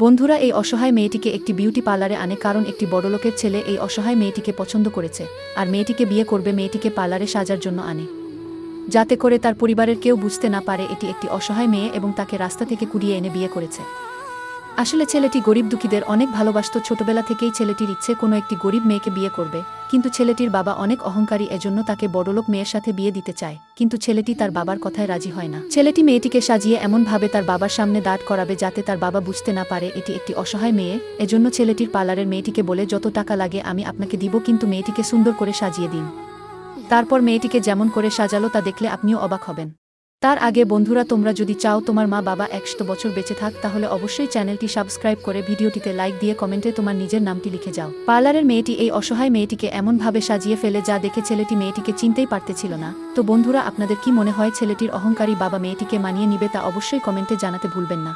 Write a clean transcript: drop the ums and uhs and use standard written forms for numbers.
বন্ধুরা এই অসহায় মেয়েটিকে একটি বিউটি পার্লারে আনে কারণ একটি বড়লোকের ছেলে এই অসহায় মেয়েটিকে পছন্দ করেছে আর মেয়েটিকে বিয়ে করবে। মেয়েটিকে পার্লারে সাজার জন্য আনে যাতে করে তার পরিবারের কেউ বুঝতে না পারে এটি একটি অসহায় মেয়ে এবং তাকে রাস্তা থেকে কুড়িয়ে এনে বিয়ে করেছে। আসলে ছেলেটি গরিব দুঃখীদের অনেক ভালোবাসত। ছোটবেলা থেকেই ছেলেটির ইচ্ছে কোনো একটি গরিব মেয়েকে বিয়ে করবে, কিন্তু ছেলেটির বাবা অনেক অহংকারী, এজন্য তাকে বড়লোক মেয়ের সাথে বিয়ে দিতে চায়, কিন্তু ছেলেটি তার বাবার কথায় রাজি হয় না। ছেলেটি মেয়েটিকে সাজিয়ে এমনভাবে তার বাবার সামনে দাঁড় করাবে যাতে তার বাবা বুঝতে না পারে এটি একটি অসহায় মেয়ে। এজন্য ছেলেটির পার্লারের মেয়েটিকে বলে যত টাকা লাগে আমি আপনাকে দিব, কিন্তু মেয়েটিকে সুন্দর করে সাজিয়ে দিন। তারপর মেয়েটিকে যেমন করে সাজালো তা দেখলে আপনিও অবাক হবেন। তার আগে বন্ধুরা, তোমরা যদি চাও তোমার মা বাবা 100 বছর বেঁচে থাক তাহলে অবশ্যই চ্যানেলটি সাবস্ক্রাইব করে ভিডিওটিতে লাইক দিয়ে কমেন্টে তোমার নিজের নামটি লিখে যাও। পার্লারের মেয়েটি এই অসহায় মেয়েটিকে এমনভাবে সাজিয়ে ফেলে যা দেখে ছেলেটি মেয়েটিকে চিনতেই পারতেছিল না। তো বন্ধুরা, আপনাদের কি মনে হয় ছেলেটির অহংকারী বাবা মেয়েটিকে মানিয়ে নিবে তা অবশ্যই কমেন্টে জানাতে ভুলবেন না।